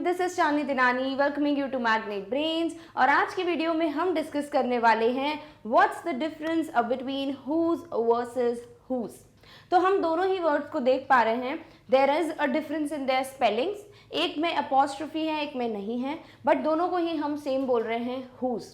This is Chandni Dinani welcoming you to Magnet Brains. और आज की वीडियो में हम डिस्कस करने वाले हैं what's the difference between whose versus who's. तो हम दोनों ही वर्ड्स को देख पा रहे हैं, there is a difference in their spellings. एक में अपॉस्ट्रोफी है, एक में नहीं है, बट दोनों को ही हम सेम बोल रहे हैं, हुज।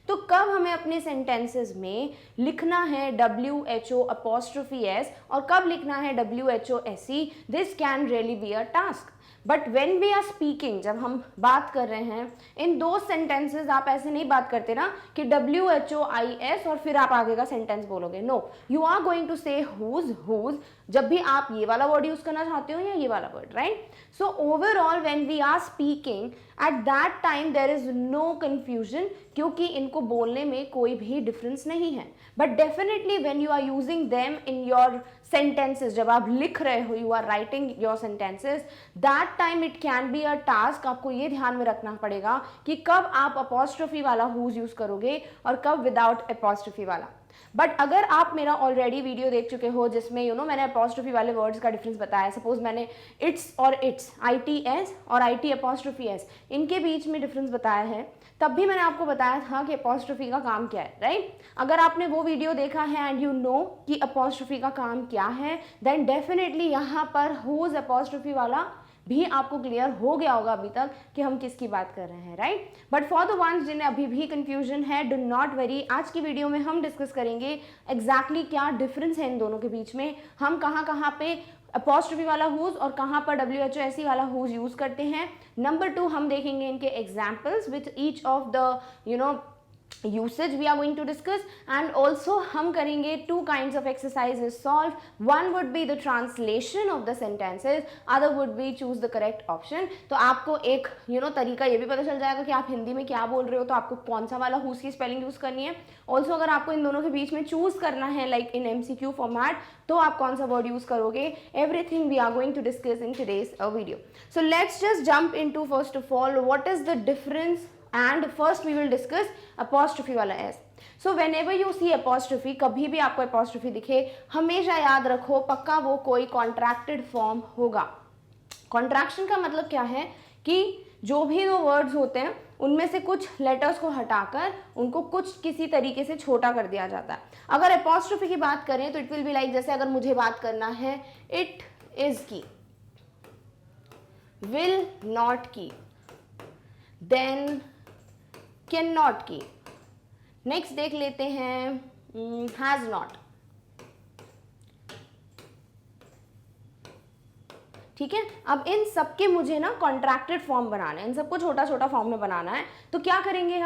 तो कब हमें अपने सेंटेंसेस में लिखना है WHO अपॉस्ट्रोफी S और कब लिखना है WHO SE, this can really be a task. But when we are speaking, जब हम बात कर रहे हैं इन दो सेंटेंसेज, आप ऐसे नहीं बात करते ना कि WHOIS और फिर आप आगे का सेंटेंस बोलोगे। No, you are going to say whose who's जब भी आप ये वाला वर्ड यूज करना चाहते हो या ये वाला word, right. So overall when we are speaking at that time there is no confusion, क्योंकि इनको बोलने में कोई भी डिफरेंस नहीं है। But definitely when you are using them in your sentences, जब आप लिख रहे हो, you are writing your sentences, that time it can be a task. आपको ये ध्यान में रखना पड़ेगा कि कब आप अपॉस्ट्रोफी वाला हुज यूज करोगे और कब विदाउट अपॉस्ट्रोफी वाला। बट अगर आप मेरा ऑलरेडी वीडियो देख चुके हो जिसमें मैंने अपॉस्ट्रोफी वाले वर्ड्स का डिफरेंस बताया, सपोज मैंने इट्स और इट्स, ITS और IT अपॉस्ट्रोफी S, इनके बीच में डिफरेंस बताया है, तब भी मैंने आपको बताया था कि अपॉस्ट्रोफी का काम क्या है, राइट। अगर आपने वो वीडियो देखा है एंड यू नो कि अपॉस्ट्रोफी का काम क्या है, देन डेफिनेटली यहाँ पर हुज अपॉस्ट्रोफी वाला भी आपको क्लियर हो गया होगा अभी तक कि हम किसकी बात कर रहे हैं, right. But for the ones जिन्हें अभी भी कंफ्यूजन है, डू नॉट वरी, आज की वीडियो में हम डिस्कस करेंगे एग्जैक्टली क्या डिफरेंस है इन दोनों के बीच में, हम कहाँ पे अपॉस्ट्रोफी वाला हुज और कहाँ पर WHO SE वाला हुज यूज करते हैं। नंबर 2, हम देखेंगे इनके examples with each of the usage we are going to discuss, and also हम करेंगे 2 kinds of exercises solve. One would be the translation of the sentences, other would be choose the correct option. तो आपको एक तरीका ये भी पता चल जाएगा कि आप हिंदी में क्या बोल रहे हो, तो आपको कौन सा वाला हुज की स्पेलिंग यूज करनी है। ऑल्सो अगर आपको इन दोनों के बीच में चूज करना है लाइक इन MCQ फॉर्मेट, तो आप कौन सा वर्ड यूज करोगे, everything we are going to discuss in today's video. So let's just jump into first of all what is the difference, and first we will discuss apostrophe वाला S. So whenever you see apostrophe, कभी भी आपको apostrophe दिखे, हमेशा याद रखो पक्का वो कोई contracted form होगा। Contraction का मतलब क्या है कि जो भी दो words होते हैं उनमें से कुछ letters को हटाकर उनको कुछ किसी तरीके से छोटा कर दिया जाता है। अगर apostrophe की बात करें तो it will be like, जैसे अगर मुझे बात करना है it is की, will not की, then कैन नॉट की। नेक्स्ट देख लेते हैं हैज नॉट। ठीक है, अब इन सबके मुझे ना कॉन्ट्रैक्टेड फॉर्म बनाना है, इन सबको छोटा छोटा फॉर्म में बनाना है। तो क्या करेंगे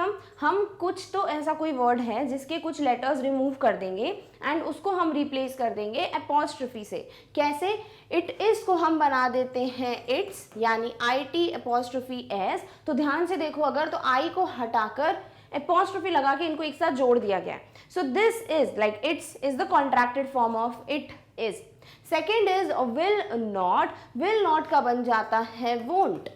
हम कुछ तो ऐसा कोई वर्ड है जिसके कुछ लेटर्स रिमूव कर देंगे एंड उसको हम रिप्लेस कर देंगे अपॉस्ट्रोफी से। कैसे? इट इज को हम बना देते हैं इट्स, यानी IT अपॉस्ट्रोफी S। तो ध्यान से देखो, अगर तो I को हटाकर अपॉस्ट्रोफी लगा के इनको एक साथ जोड़ दिया गया। सो this is like it's is the contracted form of it is. Second is will not, will not का बन जाता है वोंट।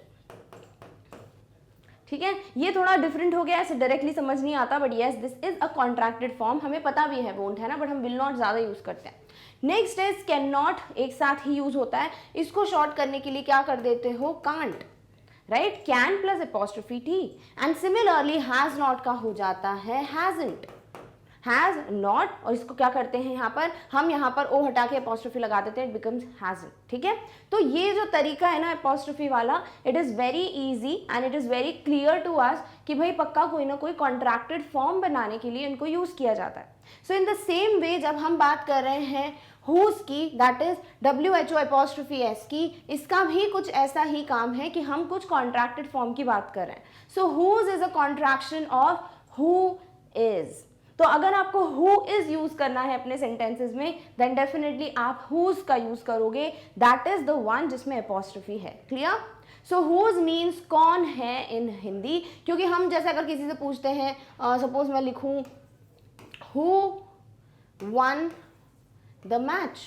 ठीक है, ये थोड़ा डिफरेंट हो गया, ऐसे डायरेक्टली समझ नहीं आता, but yes this is a contracted form. हमें पता भी है वोंट है ना, बट हम विल नॉट ज्यादा यूज करते हैं। नेक्स्ट इज कैन नॉट, एक साथ ही यूज होता है, इसको शॉर्ट करने के लिए क्या कर देते हो, can't, right, can plus apostrophe T। And similarly has not का हो जाता है हैजंट, हैज नॉट, और इसको क्या करते हैं हम यहाँ पर ओ हटा के अपॉस्ट्रोफी लगा देते हैं, इट बिकम्स हैजंट। ठीक है, तो ये जो तरीका है ना अपॉस्ट्रोफी वाला, it is very easy and it is very clear to us कि भाई पक्का कोई ना कोई कॉन्ट्रैक्टेड फॉर्म बनाने के लिए इनको यूज किया जाता है। सो इन द सेम वे जब हम बात कर रहे हैं हुज की, that is WHO apostrophe S की, इसका भी कुछ ऐसा ही काम है कि हम कुछ कॉन्ट्रैक्टेड फॉर्म की बात कर रहे हैं। So whose is a contraction of who is. तो अगर आपको हु इज यूज करना है अपने सेंटेंसेस में, देन डेफिनेटली आप हुज का यूज करोगे, दैट इज द वन जिसमें अपॉस्ट्रोफी है। क्लियर? सो हुज मीन्स कौन है इन हिंदी, क्योंकि हम जैसे अगर किसी से पूछते हैं, सपोज मैं लिखूं who one the match,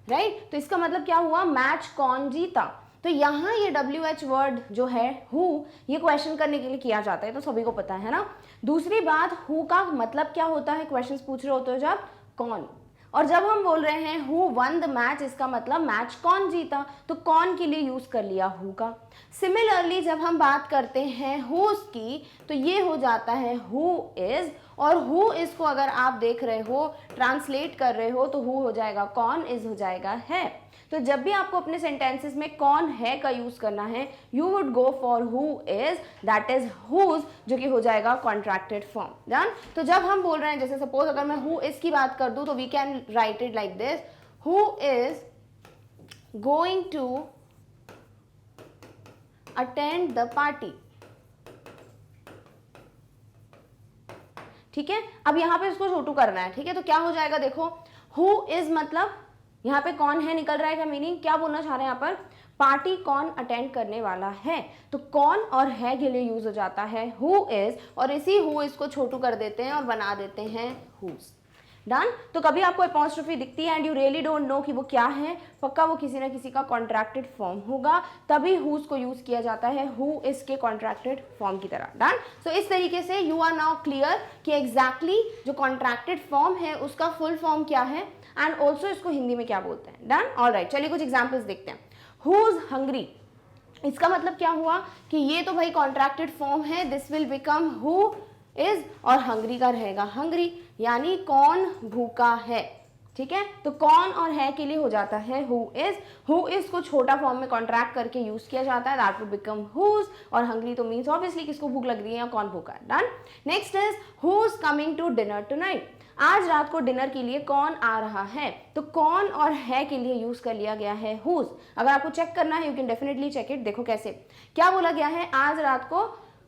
right, तो इसका मतलब क्या हुआ, मैच कौन जीता। तो यहाँ ये WH वर्ड जो है हु, ये क्वेश्चन करने के लिए किया जाता है, तो सभी को पता है ना। दूसरी बात, हु का मतलब क्या होता है, क्वेश्चंस पूछ रहे होते हो जब, कौन। और जब हम बोल रहे हैं हु वन द मैच, इसका मतलब मैच कौन जीता, तो कौन के लिए यूज कर लिया हु का। सिमिलरली जब हम बात करते हैं हुज की, तो ये हो जाता है हु इज, और हु इज को अगर आप देख रहे हो, ट्रांसलेट कर रहे हो, तो हु हो जाएगा कौन, इज हो जाएगा है। तो जब भी आपको अपने सेंटेंसेस में कौन है का यूज करना है, you would go for who is, that is whose, जो कि हो जाएगा कॉन्ट्रैक्टेड फॉर्म। डन। तो जब हम बोल रहे हैं, जैसे सपोज अगर मैं हु इज की बात कर दूं, तो we can write it like this, who is going to attend the party. ठीक है, अब यहां पे इसको छोटू करना है। ठीक है, तो क्या हो जाएगा, देखो हु इज मतलब यहाँ पे कौन है निकल रहा है, क्या मीनिंग, क्या बोलना चाह रहे हैं यहाँ पर, पार्टी कौन अटेंड करने वाला है, तो कौन और है के लिए यूज हो जाता है हु इज, और इसी हु इज को छोटू कर देते हैं और बना देते हैं हुज। डन। तो कभी आपको अपॉस्ट्रोफी दिखती है and you really don't know कि वो क्या है, पक्का वो किसी ना किसी का कॉन्ट्रैक्टेड फॉर्म होगा, तभी हुज को यूज किया जाता है हु इज के कॉन्ट्रैक्टेड फॉर्म की तरह। डन। सो इस तरीके से यू आर नाउ क्लियर कि एग्जैक्टली जो कॉन्ट्रैक्टेड फॉर्म है उसका फुल फॉर्म क्या है एंड ऑल्सो इसको हिंदी में क्या बोलते हैं। डन। ऑलराइट, चलिए कुछ एग्जाम्पल्स देखते हैं। हु इज हंग्री, इसका मतलब क्या हुआ कि ये तो भाई कॉन्ट्रैक्टेड फॉर्म है, this will become who is, और हंग्री का रहेगा हंग्री, यानी कौन भूखा है। ठीक है, तो कौन और है के लिए हो जाता है हु इज। हु इज को छोटा फॉर्म में कॉन्ट्रैक्ट करके यूज किया जाता है, दैट वुड बिकम हुज, और हंग्री तो मीन्स ऑब्वियसली किसको भूख लग रही है या कौन भूखा है। Done. Next is who is coming to dinner tonight, आज रात को डिनर के लिए कौन आ रहा है, तो कौन और है के लिए यूज कर लिया गया है हुज। अगर आपको चेक करना है, you can definitely check it. देखो कैसे, क्या बोला गया है, आज रात को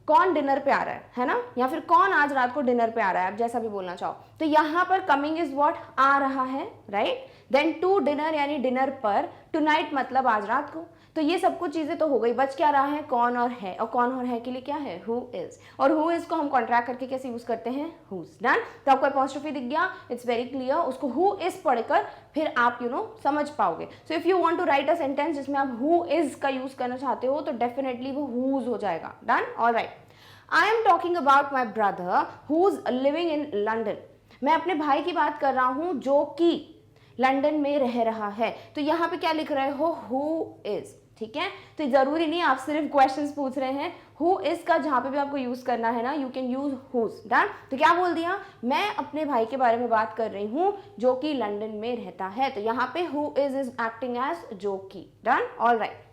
कौन डिनर पे आ रहा है ना, या फिर कौन आज रात को डिनर पे आ रहा है, आप जैसा भी बोलना चाहो। तो यहाँ पर कमिंग इज व्हाट, आ रहा है, राइट। देन टू डिनर यानी डिनर पर, टुनाइट मतलब आज रात को। तो ये सब कुछ चीजें तो हो गई, बच क्या रहा है, कौन और है, और कौन और है के लिए क्या है हु इज, और हु इज को हम कॉन्ट्रैक्ट करके कैसे यूज करते हैं हुज। डन। तो आपको अपॉस्ट्रोफी दिख गया, इट्स वेरी क्लियर, उसको हु इज पढ़कर फिर आप समझ पाओगे। So if you want to write a sentence जिसमें आप हु इज का यूज करना चाहते हो, तो डेफिनेटली वो हुज हो जाएगा। Done. Alright, I am talking about my brother who's living in London. मैं अपने भाई की बात कर रहा हूं जो कि लंदन में रह रहा है। तो यहाँ पे क्या लिख रहे हो, who is। ठीक है, तो जरूरी नहीं आप सिर्फ क्वेश्चंस पूछ रहे हैं, who is का जहाँ पे भी आपको यूज करना है ना, you can use whose। Done. तो क्या बोल दिया, मैं अपने भाई के बारे में बात कर रही हूँ जो कि लंदन में रहता है, तो यहाँ पे who is एक्टिंग एज जो कि। Done. All right.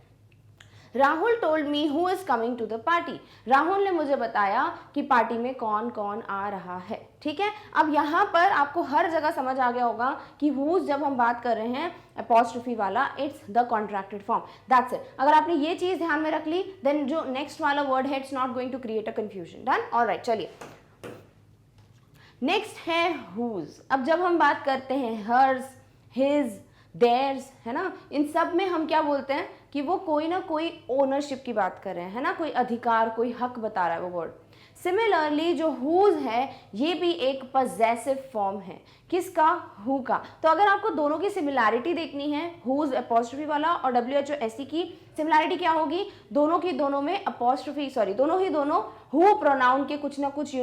Rahul told me who is coming to the party, Rahul ने मुझे बताया कि पार्टी में कौन कौन आ रहा है। ठीक है, अब यहाँ पर आपको हर जगह समझ आ गया होगा कि हुज जब हम बात कर रहे हैं अपॉस्ट्रोफी वाला, it's the contracted form, that's it. अगर आपने ये चीज ध्यान में रख ली, देन जो नेक्स्ट वाला वर्ड है it's not going to create a confusion. Done. Alright, चलिए नेक्स्ट है हुज। अब जब हम बात करते हैं हर्स, हिज, देयर्स, है ना, इन सब में हम क्या बोलते हैं कि वो कोई ना कोई ओनरशिप की बात कर रहे हैं, है ना, कोई अधिकार, कोई हक बता रहा है वो वर्ड। सिमिलरली जो हुज है ये भी एक पजेसिव फॉर्म है, किसका, हु का। तो अगर आपको दोनों की सिमिलैरिटी देखनी है, हुज अपॉस्ट्रोफी वाला और WHOSE की सिमिलैरिटी क्या होगी, दोनों की दोनों में अपॉस्ट्रोफी, सॉरी दोनों ही दोनों हु प्रोनाउन के कुछ ना कुछ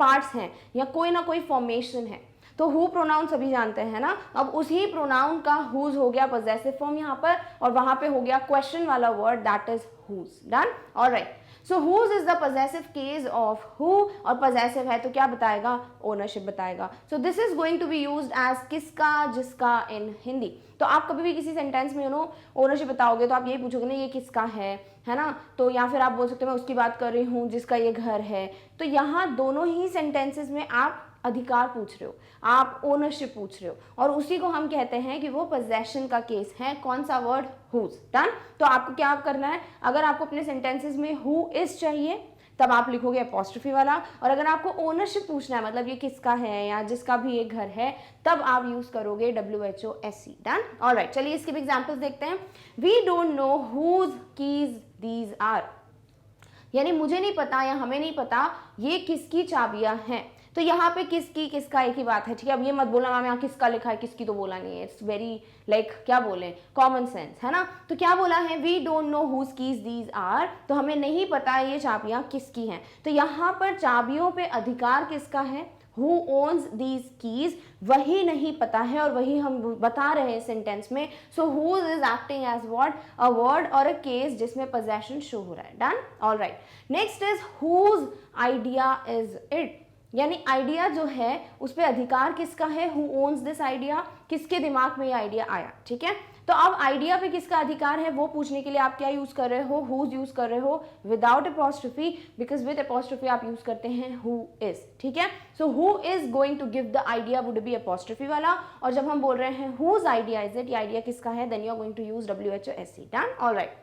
पार्ट्स हैं या कोई ना कोई फॉर्मेशन है। तो हु प्रोनाउन सभी जानते हैं ना, अब उसी प्रोनाउन का हुज हो गया पजेसिव फॉर्म यहाँ पर, और वहां पे हो गया क्वेश्चन वाला word, that is whose. Done. All right, so whose is the possessive case of who, और पजेसिव है तो क्या बताएगा, ओनरशिप बताएगा। So this is going to be used as किसका, जिसका इन हिंदी। तो आप कभी भी किसी सेंटेंस में ओनरशिप बताओगे तो आप यही पूछोगे ना, ये किसका है ना, तो या फिर आप बोल सकते हो मैं उसकी बात कर रही हूँ जिसका ये घर है। तो यहाँ दोनों ही सेंटेंसेस में आप अधिकार पूछ रहे हो, आप ओनरशिप पूछ रहे हो, और उसी को हम कहते हैं कि वो पोजेशन का केस है। कौन सा वर्ड, हुज। डन। तो आपको क्या करना है, अगर आपको अपने सेंटेंसेस में हु इज चाहिए तब आप लिखोगे अपॉस्ट्रोफी वाला, और अगर आपको ओनरशिप पूछना है, मतलब ये किसका है या जिसका भी एक घर है, तब आप यूज करोगे WHOSE। डन। ऑलराइट, चलिए इसके भी एग्जांपल्स देखते हैं। We don't know whose keys these are, यानी मुझे नहीं पता या हमें नहीं पता ये किसकी चाबियां हैं। तो यहाँ पे किसकी किसका एक ही बात है। ठीक है, अब ये मत बोलना मैम यहाँ किसका लिखा है, किसकी तो बोला नहीं है, इट्स वेरी लाइक क्या बोले, कॉमन सेंस, है ना। तो क्या बोला है, we don't know whose keys these are, तो हमें नहीं पता ये चाबियां किसकी हैं। तो यहाँ पर चाबियों पे अधिकार किसका है, हु ओन्स दीज कीज, वही नहीं पता है और वही हम बता रहे हैं सेंटेंस में. So whose is acting as what, a word और अ केस जिसमें पोजेशन शो हो रहा है. Done. All right. Next is whose idea is it, यानी आइडिया जो है उस पर अधिकार किसका है, हु ओन्स दिस आइडिया, किसके दिमाग में ये आइडिया आया. ठीक है, तो अब आइडिया पे किसका अधिकार है वो पूछने के लिए आप क्या यूज कर रहे हो, हुज यूज कर रहे हो without apostrophe, because with apostrophe आप यूज करते हैं हु इज. ठीक है, so who is going to give the idea would be apostrophe वाला, और जब हम बोल रहे हैं हुज आइडिया इज इट, ये आइडिया किसका है, then you are going to use WHOSE. Done. All right.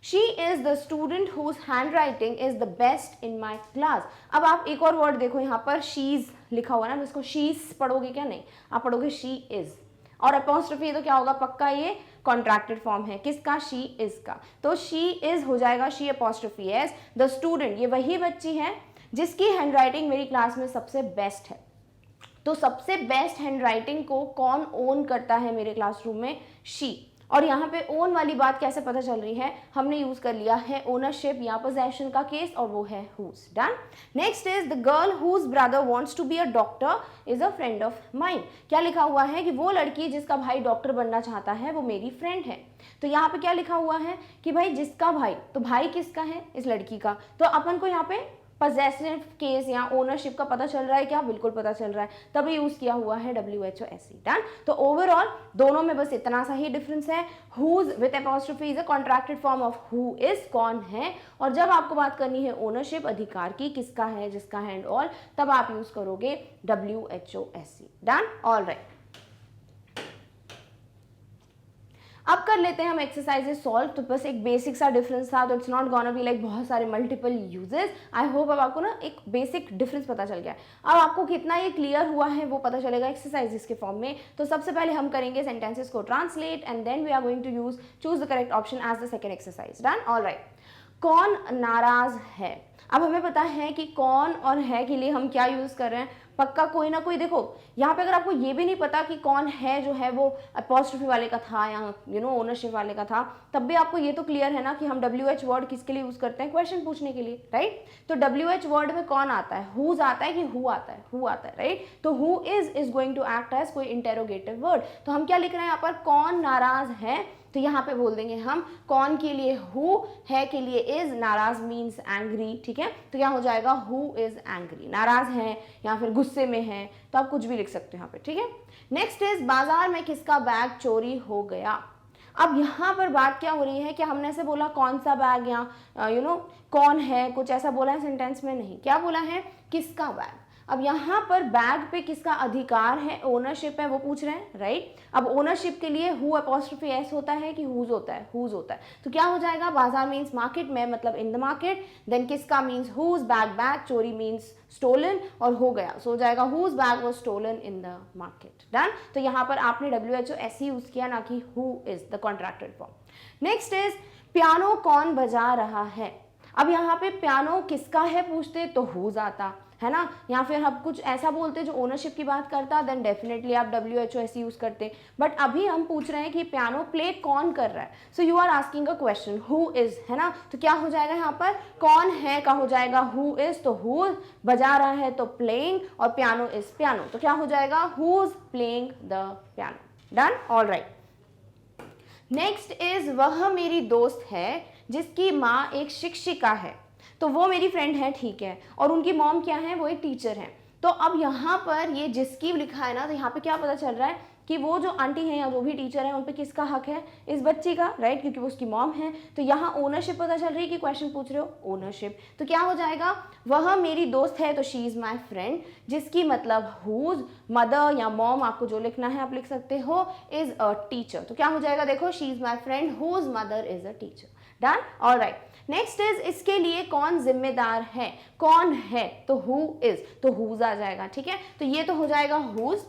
She is the student whose handwriting is the best in my class. अब आप एक और वर्ड देखो यहाँ पर, she's लिखा हुआ है ना, इसको she's पढ़ोगे क्या, नहीं, आप पढ़ोगे she is, और अपॉस्ट्रोफी तो क्या होगा, पक्का ये कॉन्ट्रैक्टेड फॉर्म है किसका, she is का, तो she is हो जाएगा she apostrophe s. the student, ये वही बच्ची है जिसकी हैंडराइटिंग मेरी क्लास में सबसे बेस्ट है. तो सबसे बेस्ट हैंडराइटिंग को कौन ओन करता है मेरे क्लासरूम में, she. और यहाँ पे ओन वाली बात कैसे पता चल रही है, हमने यूज कर लिया है ओनरशिप या पोजेशन का केस, और वो है whose. Done. Next is the girl whose brother wants to be a doctor is a friend of mine. क्या लिखा हुआ है कि वो लड़की जिसका भाई डॉक्टर बनना चाहता है वो मेरी फ्रेंड है. तो यहाँ पे क्या लिखा हुआ है कि भाई जिसका भाई, तो भाई किसका है, इस लड़की का. तो अपन को यहाँ पे पजेसिव केस या ओनरशिप का पता चल रहा है क्या, बिल्कुल पता चल रहा है, तभी यूज किया हुआ है WHOSE. डन. तो ओवरऑल दोनों में बस इतना सा ही डिफरेंस है. Whose with apostrophe is a contracted form of who is, कौन है, और जब आपको बात करनी है ओनरशिप, अधिकार की, किसका है, जिसका है एंड ऑल, तब आप यूज करोगे WHOSE. डन. All right. अब कर लेते हैं हम एक्सरसाइजेस सॉल्व. तो बस एक बेसिक सा डिफरेंस था, तो it's not gonna be like बहुत सारे मल्टीपल यूजेस. आई होप अब आपको ना एक बेसिक डिफरेंस पता चल गया है. अब आपको कितना ये क्लियर हुआ है वो पता चलेगा एक्सरसाइजेस के फॉर्म में. तो सबसे पहले हम करेंगे सेंटेंसेस को translate and then we are going to use choose the correct option as the second exercise. Done. All right. कौन नाराज है. अब हमें पता है कि कौन और है के लिए हम क्या यूज कर रहे हैं, पक्का कोई ना कोई. देखो यहाँ पे अगर आपको ये भी नहीं पता कि कौन है जो है वो अपॉस्ट्रोफी वाले का था या ओनरशिप वाले का था, तब भी आपको ये तो क्लियर है ना कि हम WH वर्ड किसके लिए यूज करते हैं, क्वेश्चन पूछने के लिए. राइट. तो WH वर्ड में कौन आता है, हुज आता है कि हु आता है, हु आता है. राइट. तो who is going to act as कोई इंटेरोगेटिव वर्ड. तो हम क्या लिख रहे हैं यहाँ पर, कौन नाराज है, तो यहाँ पे बोल देंगे हम कौन के लिए हु, है के लिए इज, नाराज मीन्स एंग्री. ठीक है, तो क्या हो जाएगा, हु इज एंग्री, नाराज है या फिर गुस्से में है, तो आप कुछ भी लिख सकते हो यहाँ पे. ठीक है. नेक्स्ट इज बाजार में किसका बैग चोरी हो गया. अब यहाँ पर बात क्या हो रही है, क्या हमने ऐसे बोला कौन सा बैग या कौन है, कुछ ऐसा बोला है सेंटेंस में, नहीं. क्या बोला है, किसका बैग. अब यहाँ पर बैग पे किसका अधिकार है, ओनरशिप है, वो पूछ रहे हैं. राइट. अब ओनरशिप के लिए हु अपॉस्ट्रोफी एस होता है कि हुज होता है, हुज होता है. तो क्या हो जाएगा, बाजार मीन्स मार्केट में, मतलब इन द मार्केट. देन किसका मीन्स हुज, बैग बैग, चोरी मीन्स स्टोलन, और हो गया सो हो जाएगा whose bag was stolen in the market. Done. तो यहाँ पर आपने WHOSE यूज किया ना कि who is the contracted form. Next is piano कौन बजा रहा है. अब यहाँ पे पियानो किसका है पूछते तो हुज आता है ना, या फिर हम कुछ ऐसा बोलते जो ओनरशिप की बात करता, देन डेफिनेटली आप WHOSE यूज करते. बट अभी हम पूछ रहे हैं कि पियानो प्ले कौन कर रहा है, so you are asking a question, who is, है ना. तो क्या हो जाएगा यहाँ पर, कौन है का हो जाएगा हु इज, तो हु, बजा रहा है तो प्लेइंग, और पियानो इज पियानो, तो क्या हो जाएगा who is playing the piano. Done. All right. Next is वह मेरी दोस्त है जिसकी माँ एक शिक्षिका है. तो वो मेरी फ्रेंड है, ठीक है, और उनकी मॉम क्या है, वो एक टीचर है. तो अब यहाँ पर ये जिसकी लिखा है ना, तो यहाँ पे क्या पता चल रहा है कि वो जो आंटी है या जो भी टीचर है उन पे किसका हक है, इस बच्ची का. राइट. क्योंकि वो उसकी मॉम है. तो यहाँ ओनरशिप पता चल रही है कि क्वेश्चन पूछ रहे हो ओनरशिप. तो क्या हो जाएगा, वह मेरी दोस्त है, तो शी इज माई फ्रेंड, जिसकी मतलब हुज, मदर या मॉम, आपको जो लिखना है आप लिख सकते हो, इज अ टीचर. तो क्या हो जाएगा, देखो she is my friend whose mother is a teacher. Done. All right. Next is इसके लिए कौन जिम्मेदार है, कौन है, तो हु इज, तो हुज आ जाएगा. ठीक है, तो ये तो हो जाएगा हुज.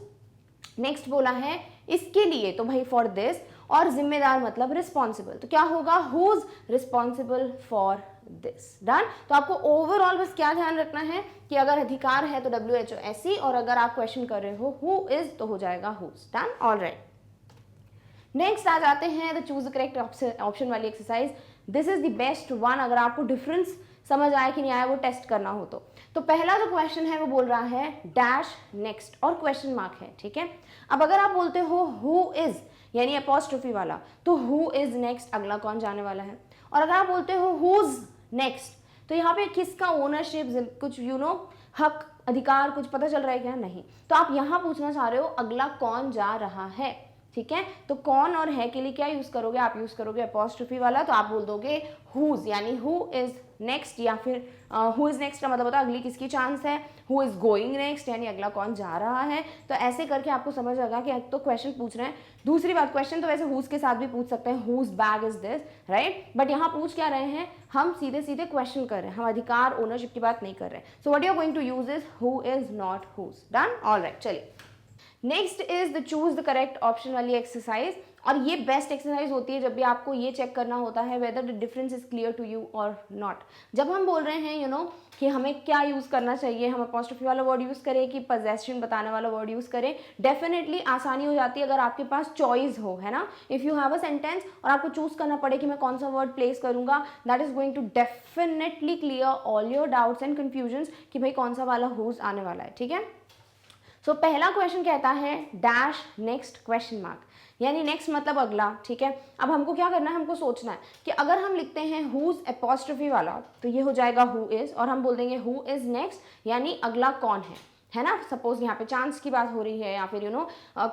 नेक्स्ट बोला है इसके लिए, तो भाई फॉर दिस, और जिम्मेदार मतलब रिस्पॉन्सिबल, तो क्या होगा, whose responsible for this. Done. तो आपको ओवरऑल बस क्या ध्यान रखना है कि अगर अधिकार है तो WHOSE, और अगर आप क्वेश्चन कर रहे हो हु इज, तो हो जाएगा whose. Done. All right. Next आ जाते हैं the choose the correct option वाली exercise. This is the best one. अगर आपको डिफरेंस समझ आया कि नहीं आया वो टेस्ट करना हो तो पहला जो क्वेश्चन है वो बोल रहा है डैश नेक्स्ट और क्वेश्चन मार्क है, ठीक है। अब अगर आप बोलते हो हु इज यानी अपॉस्ट्रोफी वाला, तो हु इज नेक्स्ट अगला कौन जाने वाला है। और अगर आप बोलते हो हुज नेक्स्ट, तो यहाँ पे किसका ओनरशिप, कुछ हक अधिकार कुछ पता चल रहा है क्या, नहीं। तो आप यहाँ पूछना चाह रहे हो अगला कौन जा रहा है, ठीक है। तो कौन और है के लिए क्या यूज करोगे, आप यूज करोगे अपॉस्ट्रोफी वाला, तो आप बोल दोगे हुज यानी हु इज नेक्स्ट, या फिर हु इज नेक्स्ट का मतलब होता है अगली किसकी चांस है, हु इज गोइंग नेक्स्ट यानी अगला कौन जा रहा है। तो ऐसे करके आपको समझ आएगा कि एक तो क्वेश्चन पूछ रहे हैं, दूसरी बात क्वेश्चन तो वैसे हुज के साथ भी पूछ सकते हैं, whose bag is this, right. But यहाँ पूछ क्या रहे हैं, हम सीधे सीधे क्वेश्चन कर रहे हैं, हम अधिकार ओनरशिप की बात नहीं कर रहे हैं। So what you are going to use is who is not whose. Done, alright, चलिए next is the choose the correct option वाली एक्सरसाइज। और ये बेस्ट एक्सरसाइज होती है जब भी आपको ये चेक करना होता है whether the difference is clear to you और नॉट। जब हम बोल रहे हैं कि हमें क्या यूज़ करना चाहिए, हम अपॉस्ट्रोफी वाला वर्ड यूज़ करें कि पोजेशन बताने वाला वर्ड यूज़ करें, डेफिनेटली आसानी हो जाती है अगर आपके पास चॉइस हो, है ना। If you have a sentence और आपको चूज़ करना पड़े कि मैं कौन सा वर्ड प्लेस करूंगा, that is going to definitely clear all your doubts and confusions कि भाई कौन सा वाला हुज आने वाला है, ठीक है। सो पहला क्वेश्चन कहता है डैश नेक्स्ट क्वेश्चन मार्क, यानी नेक्स्ट मतलब अगला, ठीक है। अब हमको क्या करना है, हमको सोचना है कि अगर हम लिखते हैं हुज एपॉस्ट्रोफी वाला तो ये हो जाएगा हु इज, और हम बोल देंगे हु इज नेक्स्ट यानी अगला कौन है ना। सपोज यहाँ पे चांस की बात हो रही है, या फिर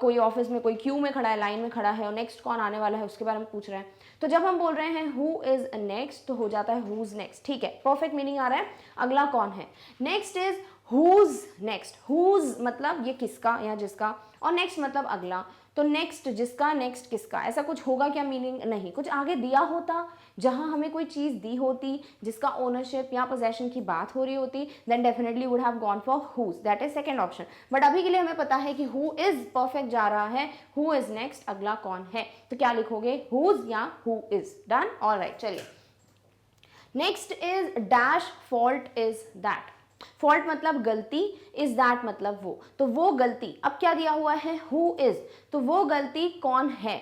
कोई ऑफिस में कोई क्यू में खड़ा है, लाइन में खड़ा है और नेक्स्ट कौन आने वाला है उसके बारे में पूछ रहे हैं। तो जब हम बोल रहे हैं हु इज नेक्स्ट तो हो जाता है हुज नेक्स्ट, ठीक है, परफेक्ट मीनिंग आ रहा है, अगला कौन है। Next is whose next, whose मतलब ये किसका या जिसका, और नेक्स्ट मतलब अगला, तो नेक्स्ट जिसका नेक्स्ट किसका, ऐसा कुछ होगा क्या मीनिंग, नहीं। कुछ आगे दिया होता जहां हमें कोई चीज़ दी होती जिसका ओनरशिप या पोजेशन की बात हो रही होती, then definitely would have gone for whose, that is second option. But अभी के लिए हमें पता है कि हु इज परफेक्ट जा रहा है, हु इज नेक्स्ट अगला कौन है, तो क्या लिखोगे हुज या हु इज। डन, ऑलराइट, चलिए next is dash fault is that. Fault मतलब गलती, इज दैट मतलब वो, तो वो गलती, अब क्या दिया हुआ है हु इज, तो वो गलती कौन है।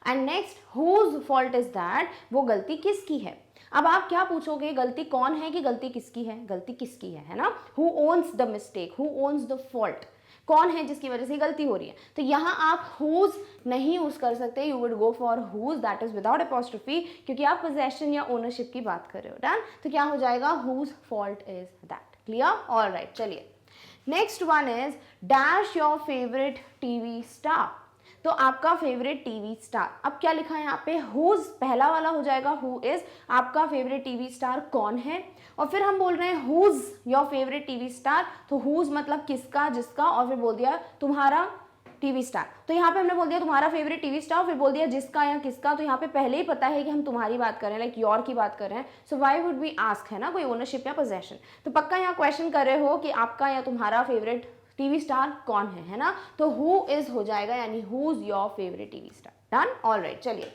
And next whose fault is that, वो गलती किसकी है। अब आप क्या पूछोगे, गलती कौन है कि गलती किसकी है, गलती किसकी है ना। Who owns the mistake, who owns the fault, कौन है जिसकी वजह से गलती हो रही है। तो यहाँ आप हुज नहीं यूज कर सकते, you would go for whose, that is without apostrophe, क्योंकि आप पोजेशन या ओनरशिप की बात कर रहे हो। डन, तो क्या हो जाएगा whose fault is that. Clear, alright, चलिए next one is dash your favourite TV star. तो आपका फेवरेट टीवी स्टार, अब क्या लिखा है यहाँ पे हुज, पहला वाला हो जाएगा हु इज, आपका फेवरेट टीवी स्टार कौन है। और फिर हम बोल रहे हैं whose your favourite TV star, तो हुज मतलब किसका जिसका, और फिर बोल दिया तुम्हारा टीवी स्टार। तो यहाँ पे हमने बोल दिया तुम्हारा फेवरेट टीवी स्टार, फिर बोल दिया जिसका या किसका, तो यहाँ पे पहले ही पता है कि हम तुम्हारी बात कर रहे हैं, लाइक योर की बात कर रहे हैं। So why would be ask, है ना, कोई ओनरशिप या पोजेशन। तो पक्का यहाँ क्वेश्चन कर रहे हो कि आपका या तुम्हारा फेवरेट टीवी स्टार कौन है ना। तो हु इज हो जाएगा यानी whose your favourite TV star. Done, alright, चलिए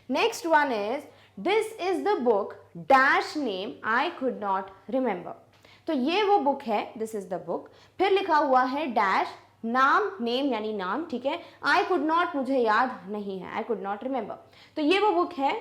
next one is this is the book dash name I could not remember. तो ये वो बुक है, दिस इज द बुक, फिर लिखा हुआ है डैश नाम, नेम यानी नाम, ठीक है। आई कुड नॉट मुझे याद नहीं है, आई कुड नॉट रिमेंबर, तो ये वो बुक है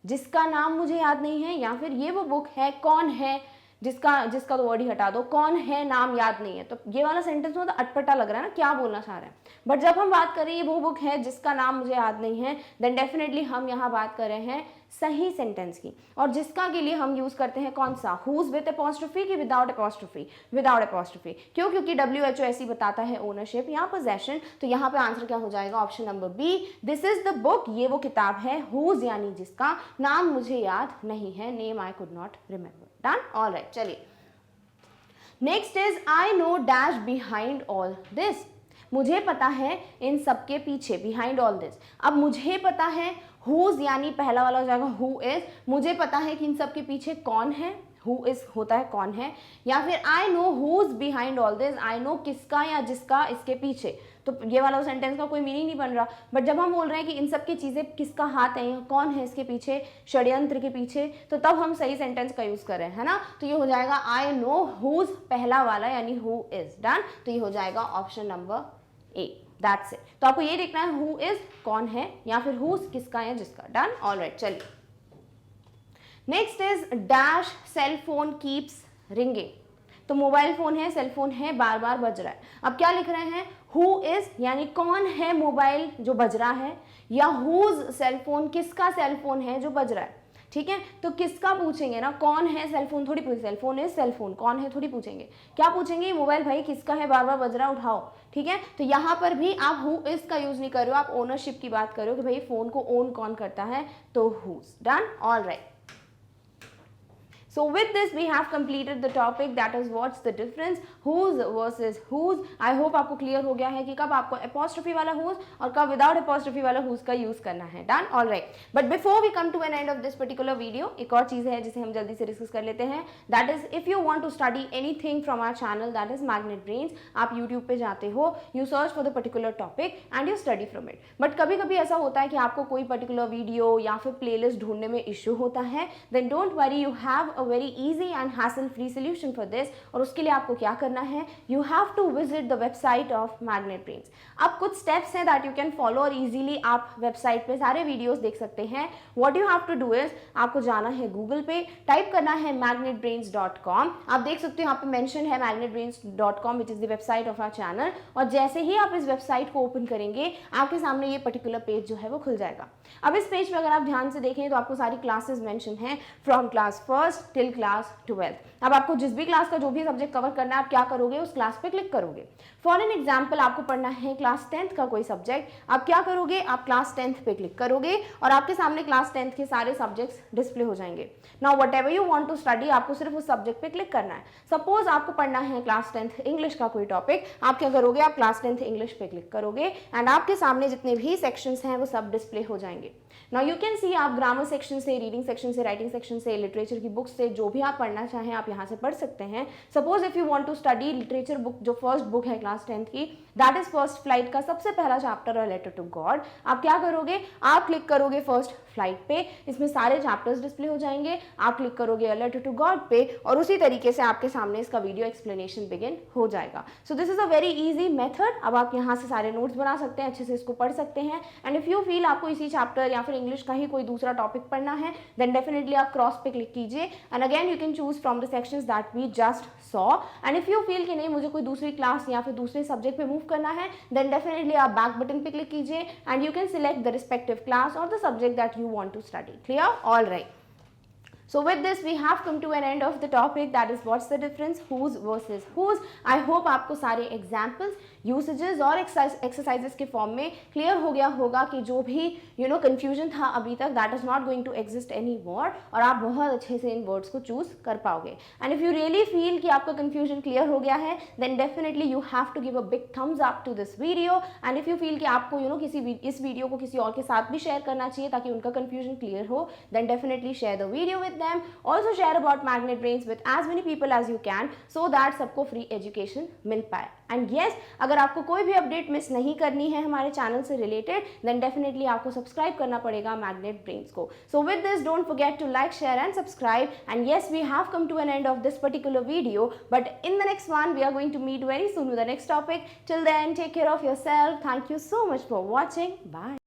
जिसका नाम मुझे याद नहीं है, या फिर ये वो बुक है कौन है जिसका तो वर्ड ही हटा दो, कौन है नाम याद नहीं है। तो ये वाला सेंटेंस में तो अटपटा लग रहा है ना, क्या बोलना चाह रहे हैं। बट जब हम बात करें ये वो बुक है जिसका नाम मुझे याद नहीं है, देन डेफिनेटली हम यहाँ बात कर रहे हैं सही सेंटेंस की। और जिसका के लिए हम यूज करते हैं कौन सा, हुज विद अपॉस्ट्रोफी की विदाउट अपॉस्ट्रोफी, विदाउट अपॉस्ट्रोफी। क्यों, क्योंकि WHO ऐसी बताता है ओनरशिप या पोजेशन। तो यहाँ पे आंसर क्या हो जाएगा, option number B, this is the book, ये वो किताब है, हुज यानी जिसका, नाम मुझे याद नहीं है, name I could not remember. Done, alright, चलिए next is I know dash behind all this. मुझे पता है इन सबके पीछे, बिहाइंड ऑल दिस। अब मुझे पता है हुज यानी पहला वाला हो जाएगा हु इज, मुझे पता है कि इन सबके पीछे कौन है, हु इज होता है कौन है, या फिर I know whose behind all this, I know किसका या जिसका इसके पीछे। तो ये वाला सेंटेंस का कोई मीनिंग नहीं बन रहा। बट जब हम बोल रहे हैं कि इन सब की चीज़ें किसका हाथ है, कौन है इसके पीछे, षड्यंत्र के पीछे, तो तब हम सही सेंटेंस का यूज कर रहे हैं, है ना। तो ये हो जाएगा आई नो हुज, पहला वाला यानी हु इज। डन, तो ये हो जाएगा option number A, that's it. तो आपको ये देखना है हु इज कौन है, या फिर हुज किसका या जिसका। डन, ऑलराइट, चलिए next is dash cell phone keeps ringing. तो मोबाइल फोन है, सेल फोन है, बार बार बज रहा है। अब क्या लिख रहे हैं, हु इज यानी कौन है मोबाइल जो बज रहा है, या हुज सेल फोन किसका सेल फोन है जो बज रहा है। ठीक है, तो किसका पूछेंगे ना, कौन है सेल फोन थोड़ी पूछेंगे, cell phone is cell phone, कौन है थोड़ी पूछेंगे, क्या पूछेंगे, मोबाइल भाई किसका है, बार बार बज रहा उठाओ। ठीक है, तो यहाँ पर भी आप हु इज का यूज नहीं कर रहे हो, आप ओनरशिप की बात कर रहे हो कि भाई फोन को ओन कौन करता है, तो whose. Done, all right. So with this we have completed the topic, that is what's the difference whose versus whose. I hope आपको clear हो गया है कि कब आपको apostrophe वाला whose और कब without apostrophe वाला whose का use करना है। Done, all right. But before we come to an end of this particular video, एक और चीज़ है जिसे हम जल्दी से डिस्कस कर लेते हैं, that is if you want to study anything from our channel, that is Magnet Brains, आप YouTube पे जाते हो, you search for the particular topic and you study from it. But कभी कभी ऐसा होता है कि आपको कोई particular video या फिर playlist ढूंढने में issue होता है, then don't worry, you have a very easy and hassle free solution for this. और उसके लिए आपको क्या करना है, you have to visit the website of Magnet Brains. अब कुछ steps हैं that you can follow और easily आप website पे सारे videos देख सकते हैं. What you have to do is आपको जाना है Google पे, टाइप करना है magnetbrains.com. आप देख सकते हो यहाँ पे mention है magnetbrains.com, which is the website of our channel. और जैसे ही आप इस वेबसाइट को ओपन करेंगे आपके सामने ये पर्टिकुलर पेज जो है वो खुल जाएगा। अब इस पेज पे अगर आप ध्यान से देखें तो आपको सारी क्लासेस मेंशन हैं, from class first till class 12th। अब आपको जिस भी क्लास का जो भी सब्जेक्ट कवर करना है आप क्या करोगे, उस क्लास पे क्लिक करोगे। फॉर एन एग्जाम्पल आपको पढ़ना है क्लास 10th का कोई सब्जेक्ट, आप क्या करोगे, आप क्लास 10th पे क्लिक करोगे और आपके सामने क्लास 10th के सारे सब्जेक्ट्स डिस्प्ले हो जाएंगे। Now whatever you want to study, आपको सिर्फ उस सब्जेक्ट पे क्लिक करना है। सपोज आपको पढ़ना है क्लास 10th इंग्लिश का कोई टॉपिक, आप क्या करोगे, आप क्लास 10th इंग्लिश पे क्लिक करोगे एंड आपके सामने जितने भी सेक्शंस हैं वो सब डिस्प्ले हो जाएंगे। नाउ यू कैन सी आप ग्रामर सेक्शन से, रीडिंग सेक्शन से, राइटिंग सेक्शन से, लिटरेचर की बुक्स से जो भी आप पढ़ना चाहें आप यहाँ से पढ़ सकते हैं। Suppose if you want to study literature book, जो फर्स्ट बुक है क्लास 10th की, दैट इज फर्स्ट फ्लाइट का सबसे पहला चैप्टर है लेटर टू गॉड, आप क्या करोगे, आप क्लिक करोगे फर्स्ट फ्लाइट पे, इसमें सारे चैप्टर्स डिस्प्ले हो जाएंगे, आप क्लिक करोगे लेटर टू गॉड पे और उसी तरीके से आपके सामने इसका वीडियो एक्सप्लेनेशन बिगिन हो जाएगा। सो this is a very easy method. अब आप यहाँ से सारे नोट्स बना सकते हैं, अच्छे से इसको पढ़ सकते हैं एंड इफ यू फील आपको इसी चैप्टर या फिर इंग्लिश का ही कोई दूसरा टॉपिक पढ़ना है देन डेफिनेटली आप क्रॉस पे क्लिक कीजिए and again you can choose from the sections that we just saw. And if you feel कि नहीं मुझे कोई दूसरी क्लास या फिर दूसरे सब्जेक्ट पे मूव करना है देन डेफिनेटली आप बैक बटन पे क्लिक कीजिए and you can select the respective class और the subject that you want to study. Clear? All right. So with this we have come to an end of the topic, that is what's the difference whose versus whose. I hope आपको सारे examples, usages और exercises के form में clear हो गया होगा कि जो भी confusion था अभी तक that is not going to exist anymore और आप बहुत अच्छे से इन words को choose कर पाओगे। And if you really feel कि आपका confusion क्लियर हो गया है then definitely you have to give a big thumbs up to this video and if you feel कि आपको इस वीडियो को किसी और के साथ भी शेयर करना चाहिए ताकि उनका confusion क्लियर हो then definitely share the video with them. Also share about Magnet Brains with as many people as you can so that सबको free education मिल पाए। And yes, अगर आपको कोई भी अपडेट मिस नहीं करनी है हमारे चैनल से रिलेटेड then definitely आपको सब्सक्राइब करना पड़ेगा Magnet Brains को। So with this don't forget to like, share and subscribe and yes we have come to an end of this particular video but in the next one we are going to meet very soon with the next topic. Till then take care of yourself. Thank you so much for watching. Bye.